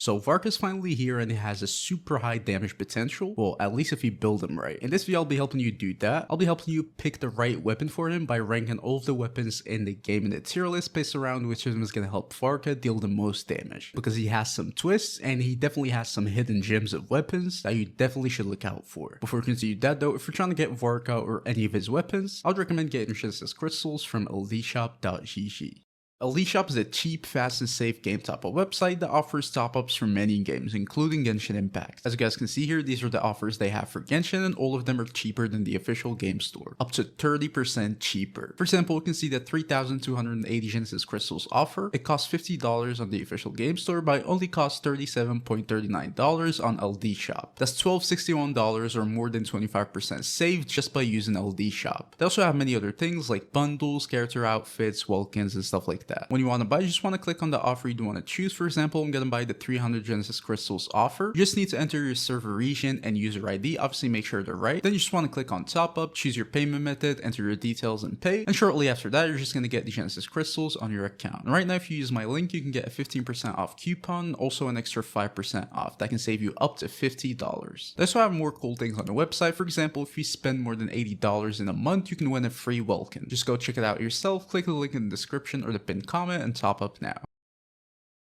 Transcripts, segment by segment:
So Varka's finally here and it has a super high damage potential. Well, at least if you build him right. In this video, I'll be helping you do that. I'll be helping you pick the right weapon for him by ranking all of the weapons in the game in the tier list based around which of them is going to help Varka deal the most damage. Because he has some twists and he definitely has some hidden gems of weapons that you definitely should look out for. Before we continue that though, if you're trying to get Varka or any of his weapons, I would recommend getting Genesis crystals from LDshop.gg. LDshop is a cheap, fast, and safe game top-up website that offers top-ups for many games, including Genshin Impact. As you guys can see here, these are the offers they have for Genshin, and all of them are cheaper than the official game store, up to 30% cheaper. For example, you can see the 3,280 Genesis crystals offer. It costs $50 on the official game store, but it only costs $37.39 on LDshop. That's $12.61 or more than 25% saved just by using LDshop. They also have many other things like bundles, character outfits, Welkins, and stuff like that. When you want to buy, you just want to click on the offer you want to choose. For example, I'm going to buy the 300 Genesis crystals offer. You just need to enter your server region and user ID. Obviously, make sure they're right. Then you just want to click on top up, choose your payment method, enter your details and pay. And shortly after that, you're just going to get the Genesis crystals on your account. And right now, if you use my link, you can get a 15% off coupon, also an extra 5% off. That can save you up to $50. They also have more cool things on the website. For example, if you spend more than $80 in a month, you can win a free Welkin. Just go check it out yourself. Click the link in the description or the pinned comment and top up now.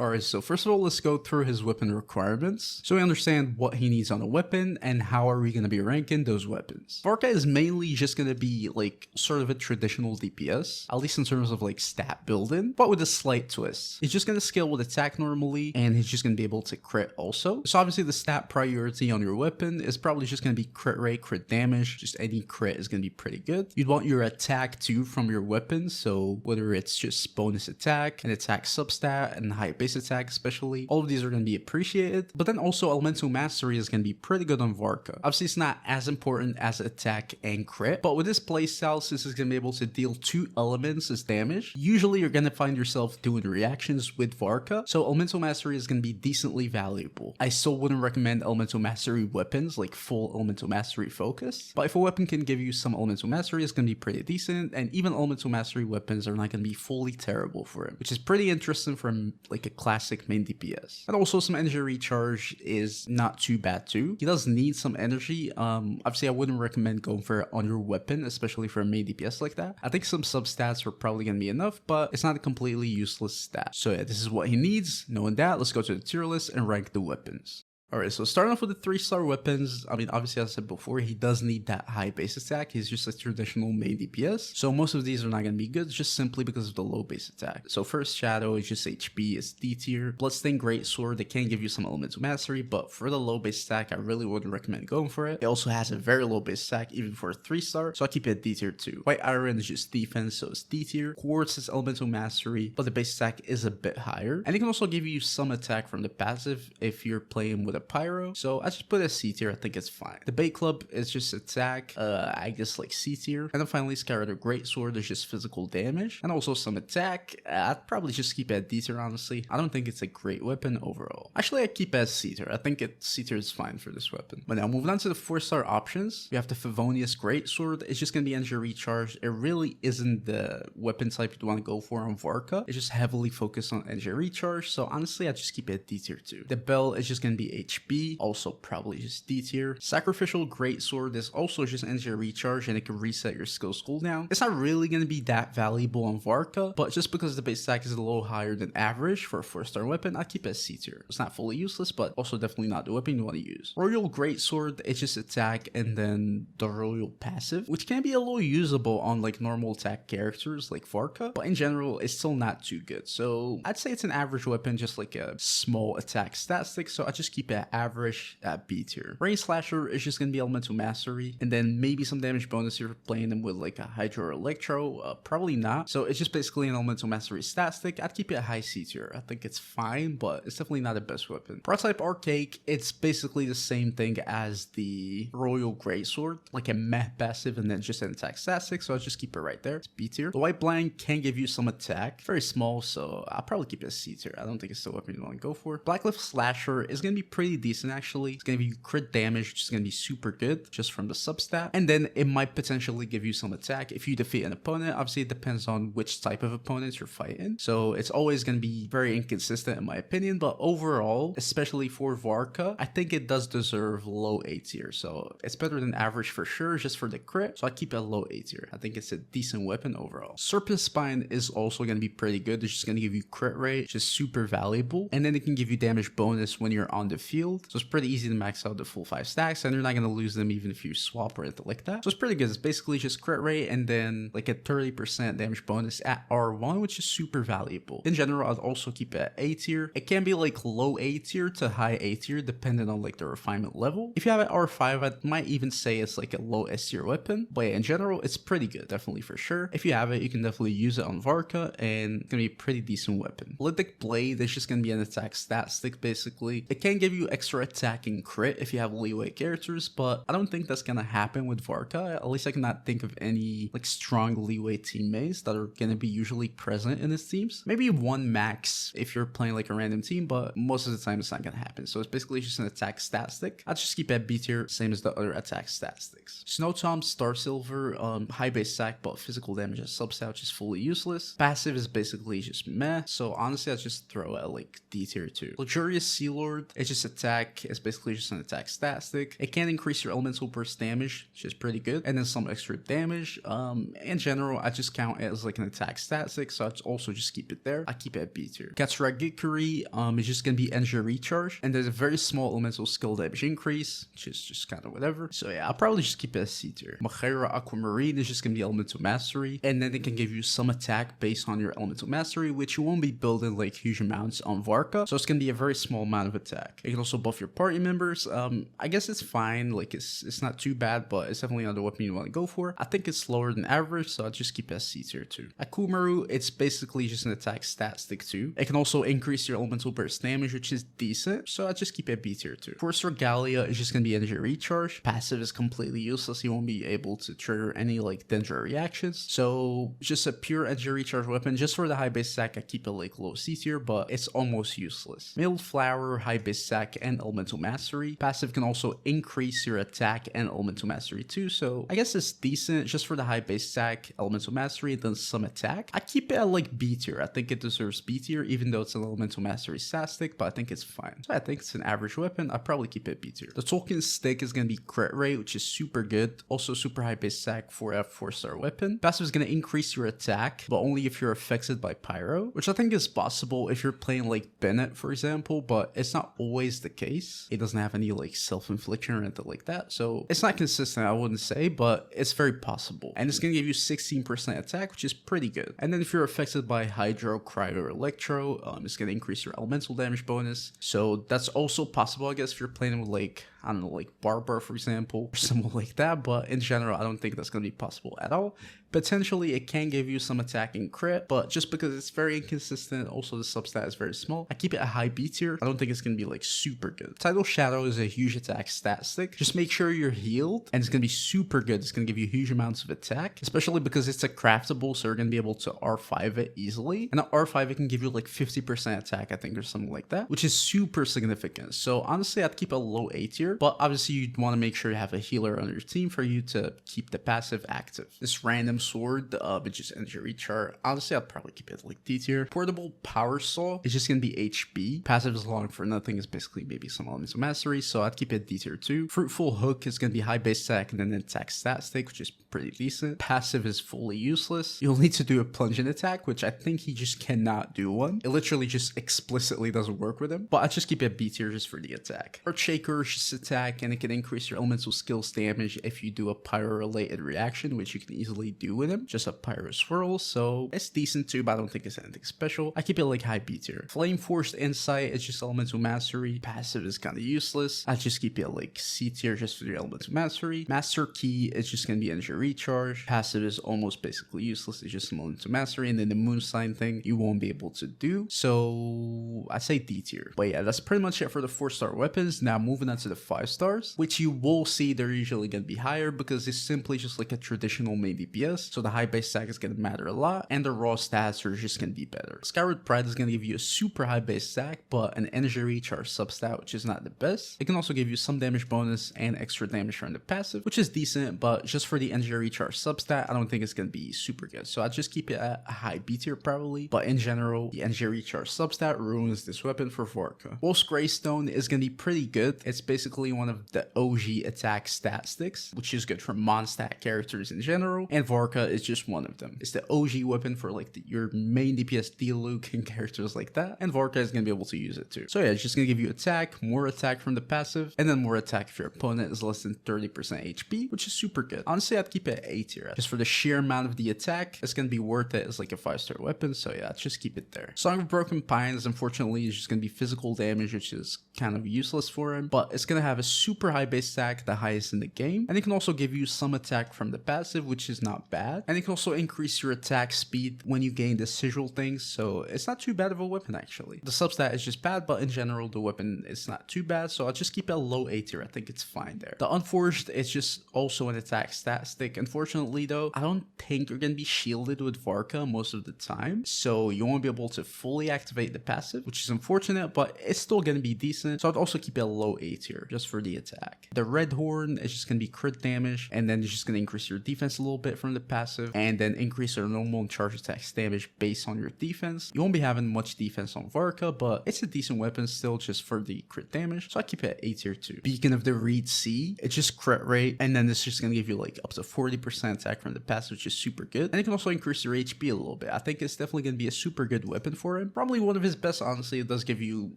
Alright, so first of all, let's go through his weapon requirements so we understand what he needs on a weapon and how are we going to be ranking those weapons. Varka is mainly just going to be like sort of a traditional DPS, at least in terms of like stat building, but with a slight twist. He's just going to scale with attack normally and he's just going to be able to crit also. So obviously the stat priority on your weapon is probably just going to be crit rate, crit damage, just any crit is going to be pretty good. You'd want your attack too from your weapon, so whether it's just bonus attack, an attack substat, and high base attack especially, all of these are going to be appreciated. But then also elemental mastery is going to be pretty good on Varka. Obviously it's not as important as attack and crit, but with this playstyle, since it's going to be able to deal 2 elements as damage, usually you're going to find yourself doing reactions with Varka, so elemental mastery is going to be decently valuable. I still wouldn't recommend elemental mastery weapons, like full elemental mastery focus, but if a weapon can give you some elemental mastery, it's going to be pretty decent, and even elemental mastery weapons are not going to be fully terrible for him, which is pretty interesting from like a classic main DPS. And also some energy recharge is not too bad too. He does need some energy. Obviously I wouldn't recommend going for it on your weapon, especially for a main DPS like that. I think some substats are probably going to be enough, but it's not a completely useless stat. So yeah, this is what he needs. Knowing that, let's go to the tier list and rank the weapons. Alright, so starting off with the 3-star weapons, I mean, obviously as I said before, he does need that high base attack. He's just a traditional main DPS. So most of these are not going to be good just simply because of the low base attack. So first Shadow is just HP, it's D tier. Bloodstained Greatsword, they can give you some elemental mastery, but for the low base attack, I really wouldn't recommend going for it. It also has a very low base attack even for a 3-star, so I keep it at D tier too. White Iron is just defense, so it's D tier. Quartz is elemental mastery, but the base attack is a bit higher. And it can also give you some attack from the passive if you're playing with a Pyro, so I just put it as C tier. I think it's fine. The Bait Club is just attack, I guess like C tier. And then finally Skyrider Greatsword is just physical damage and also some attack. I'd probably just keep it at D tier, honestly. I don't think it's a great weapon overall. Actually, I keep it as C tier. I think C tier is fine for this weapon. But now moving on to the 4-star options, we have the Favonius Greatsword. It's just gonna be energy recharge. It really isn't the weapon type you'd want to go for on Varka. It's just heavily focused on energy recharge, so honestly I just keep it at D tier too. The Bell is just gonna be HP, also probably just D tier. Sacrificial Greatsword is also just energy recharge and it can reset your skills cooldown. It's not really going to be that valuable on Varka, but just because the base attack is a little higher than average for a 4-star weapon, I keep it as C tier. It's not fully useless, but also definitely not the weapon you want to use. Royal Greatsword, it's just attack and then the Royal passive, which can be a little usable on like normal attack characters like Varka, but in general it's still not too good. So I'd say it's an average weapon, just like a small attack stat stick, so I just keep it at average at B tier. Rain Slasher is just going to be elemental mastery and then maybe some damage bonus if you're playing them with like a Hydro or Electro, probably not. So it's just basically an elemental mastery stat stick. I'd keep it at high C tier. I think it's fine, but it's definitely not the best weapon. Prototype Archaic, it's basically the same thing as the Royal Greatsword, like a meh passive and then just an attack stat stick, so I'll just keep it right there. It's B tier. The White Blind can give you some attack, very small, so I'll probably keep it as C tier. I don't think it's the weapon you want to go for. Blacklift Slasher is going to be pretty pretty decent actually. It's gonna give you crit damage, which is gonna be super good just from the substat. And then it might potentially give you some attack if you defeat an opponent. Obviously, it depends on which type of opponents you're fighting. So it's always gonna be very inconsistent in my opinion. But overall, especially for Varka, I think it does deserve low A tier. So it's better than average for sure, just for the crit. So I keep it a low A tier. I think it's a decent weapon overall. Serpent Spine is also gonna be pretty good. It's just gonna give you crit rate, which is super valuable. And then it can give you damage bonus when you're on the field. So it's pretty easy to max out the full 5 stacks, and you're not gonna lose them even if you swap or anything like that. So it's pretty good. It's basically just crit rate and then like a 30% damage bonus at R1, which is super valuable. In general, I'd also keep it at A tier. It can be like low A tier to high A tier depending on like the refinement level. If you have it R5, I might even say it's like a low S tier weapon, but yeah, in general, it's pretty good, definitely for sure. If you have it, you can definitely use it on Varka, and it's gonna be a pretty decent weapon. Lithic Blade is just gonna be an attack stat stick basically. It can give you extra attack and crit if you have leeway characters, but I don't think that's gonna happen with Varka. At least I cannot think of any like strong leeway teammates that are gonna be usually present in his teams. Maybe one max if you're playing like a random team, but most of the time it's not gonna happen. So it's basically just an attack stat stick. I'd just keep it at B tier, same as the other attack stat sticks. Snow Tom, Star Silver, high base stack but physical damage as substat, which is fully useless. Passive is basically just meh. So honestly, I'd just throw it at like D tier 2. Luxurious Sea Lord, it's just attack. It's basically just an attack stat stick. It can increase your elemental burst damage, which is pretty good, and then some extra damage. In general, I just count it as like an attack stat stick, so I'd also just keep it there. I keep it at B tier. Katsuragikuri, is just gonna be energy recharge, and there's a very small elemental skill damage increase, which is just kind of whatever. So yeah, I'll probably just keep it as C tier. Machaira Aquamarine is just gonna be elemental mastery, and then it can give you some attack based on your elemental mastery, which you won't be building like huge amounts on Varka, so it's gonna be a very small amount of attack. It can also buff your party members. I guess it's fine, like it's not too bad, but it's definitely not the weapon you want to go for. I think it's lower than average, so I'll just keep it as C tier 2. Akumaru, it's basically just an attack stat stick too. It can also increase your elemental burst damage, which is decent, so I'll just keep it at B tier 2. Force Regalia is just gonna be energy recharge. Passive is completely useless. You won't be able to trigger any like danger reactions, so just a pure energy recharge weapon. Just for the high base stack, I keep it like low C tier, but it's almost useless. Mailed Flower, high base stack, and elemental mastery. Passive can also increase your attack and elemental mastery too, so I guess it's decent just for the high base stack, elemental mastery, then some attack. I keep it at like B tier. I think it deserves B tier, even though it's an elemental mastery stat stick, but I think it's fine. So I think it's an average weapon. I'd probably keep it at B tier. The Tolkien stick is gonna be crit rate, which is super good. Also super high base stack for a 4-star weapon. Passive is gonna increase your attack, but only if you're affected by pyro, which I think is possible if you're playing like Bennett, for example, but it's not always the case. It doesn't have any like self-infliction or anything like that, so it's not consistent, I wouldn't say, but it's very possible. And it's gonna give you 16% attack, which is pretty good. And then if you're affected by Hydro, Cryo, or Electro, it's gonna increase your elemental damage bonus, so that's also possible, I guess, if you're playing with like, I don't know, like Barbar, for example, or something like that, but in general, I don't think that's gonna be possible at all. Potentially, it can give you some attack and crit, but just because it's very inconsistent, also the substat is very small, I keep it a high B tier. I don't think it's gonna be like super good. Tidal Shadow is a huge attack stat stick. Just make sure you're healed, and it's gonna be super good. It's gonna give you huge amounts of attack, especially because it's a craftable, so you're gonna be able to R5 it easily. And at R5, it can give you like 50% attack, I think, or something like that, which is super significant. So honestly, I'd keep a low A tier, but obviously you'd want to make sure you have a healer on your team for you to keep the passive active. This random sword, which is energy recharge, honestly, I'd probably keep it like D tier. Portable Power Saw is just gonna be HB. Passive is long for nothing, is basically maybe some elements of mastery, so I'd keep it D tier 2. Fruitful Hook is gonna be high base stack and then an attack stat stick, which is pretty decent. Passive is fully useless. You'll need to do a plunging attack, which I think he just cannot do one. It literally just explicitly doesn't work with him, but I'd just keep it at B tier just for the attack. Earthshaker is just attack, and it can increase your elemental skills damage if you do a pyro related reaction, which you can easily do with him. Just a pyro swirl, so it's decent too, but I don't think it's anything special. I keep it like high B tier. Flame Forced Insight is just elemental mastery. Passive is kind of useless. I just keep it like C tier just for the elemental mastery. Master Key is just gonna be energy recharge. Passive is almost basically useless. It's just elemental mastery, and then the moon sign thing you won't be able to do. So I say D tier. But yeah, that's pretty much it for the 4-star weapons. Now moving on to the 5 stars, which you will see they're usually going to be higher because it's simply just like a traditional main DPS. So the high base stack is going to matter a lot and the raw stats are just going to be better. Skyward Pride is going to give you a super high base stack, but an energy recharge substat, which is not the best. It can also give you some damage bonus and extra damage from the passive, which is decent, but just for the energy recharge substat, I don't think it's going to be super good. So I'd just keep it at a high B tier probably, but in general, the energy recharge substat ruins this weapon for Varka. Wolf's Greystone is going to be pretty good. It's basically one of the OG attack stat sticks, which is good for Mondstadt characters in general, and Varka is just one of them. It's the OG weapon for like your main DPS Diluc and characters like that, and Varka is going to be able to use it too. So yeah, it's just going to give you attack, more attack from the passive, and then more attack if your opponent is less than 30% HP, which is super good. Honestly, I'd keep it at A tier. Just for the sheer amount of the attack, it's going to be worth it as like a 5-star weapon, so yeah, just keep it there. Song of Broken Pines, unfortunately, is just going to be physical damage, which is kind of useless for him, but it's going to have a super high base stack, the highest in the game, and it can also give you some attack from the passive, which is not bad, and it can also increase your attack speed when you gain the sigil things, so it's not too bad of a weapon actually. The substat is just bad, but in general, the weapon is not too bad, so I'll just keep it a low A tier. I think it's fine there. The Unforged is just also an attack stat stick. Unfortunately though, I don't think you're going to be shielded with Varka most of the time, so you won't be able to fully activate the passive, which is unfortunate, but it's still going to be decent, so I'd also keep it a low A tier just for the attack. The Red Horn is just going to be crit damage, and then it's just going to increase your defense a little bit from the passive, and then increase your normal and charge attacks damage based on your defense. You won't be having much defense on Varka, but it's a decent weapon still just for the crit damage, so I keep it at A tier too. Beacon of the Reed Sea, it's just crit rate, and then it's just going to give you like up to 40% attack from the passive, which is super good, and it can also increase your HP a little bit. I think it's definitely going to be a super good weapon for him. Probably one of his best, honestly. It does give you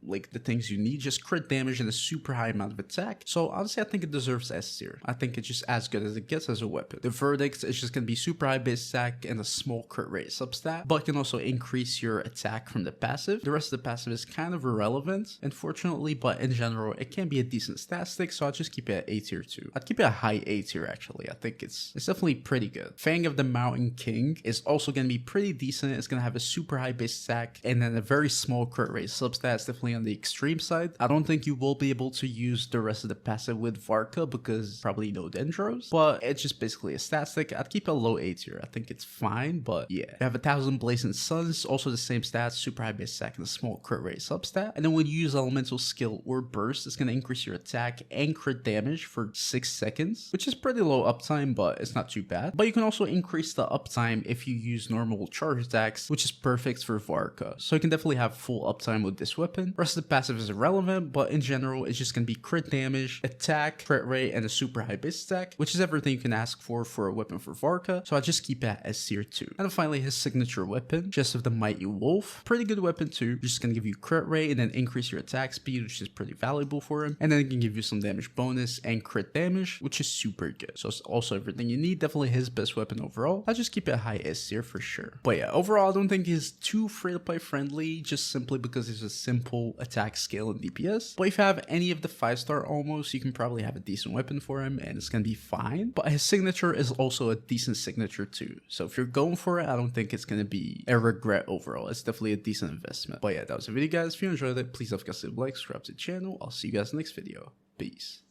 like the things you need, just crit damage and a super high amount of attack. So honestly, I think it deserves S tier. I think it's just as good as it gets as a weapon. The Verdict is just going to be super high base stack and a small crit rate substat, but can also increase your attack from the passive. The rest of the passive is kind of irrelevant, unfortunately, but in general, it can be a decent stat stick, so I'll just keep it at A tier too. I'd keep it a high A tier actually. I think it's definitely pretty good. Fang of the Mountain King is also going to be pretty decent. It's going to have a super high base stack and then a very small crit rate substat. It's definitely on the extreme side. I don't think you will be able to use the rest of the passive with Varka because probably no Dendros, but it's just basically a stat stick. I'd keep it a low A tier. I think it's fine, but yeah. You have 1,000 Blazing Suns, also the same stats, super high base stack and a small crit rate substat. And then when you use elemental skill or burst, it's going to increase your attack and crit damage for 6 seconds, which is pretty low uptime, but it's not too bad. But you can also increase the uptime if you use normal charge attacks, which is perfect for Varka. So you can definitely have full uptime with this weapon. Rest of the passive is irrelevant, but in general, it's just going to be crit damage, attack, crit rate, and a super high base stack, which is everything you can ask for a weapon for Varka. So I just keep it as tier 2. And then finally, his signature weapon, Chest of the Mighty Wolf. Pretty good weapon too. Just going to give you crit rate and then increase your attack speed, which is pretty valuable for him. And then it can give you some damage bonus and crit damage, which is super good. So it's also everything you need. Definitely his best weapon overall. I'll just keep it high S tier for sure. But yeah, overall, I don't think he's too free-to-play friendly, just simply because he's a simple attack scale and DPS. But if you have any of the 5-star almost, you can probably have a decent weapon for him and it's going to be fine. But his signature is also a decent signature too. So if you're going for it, I don't think it's going to be a regret overall. It's definitely a decent investment. But yeah, that was the video, guys. If you enjoyed it, please don't forget to like, subscribe to the channel. I'll see you guys in the next video. Peace.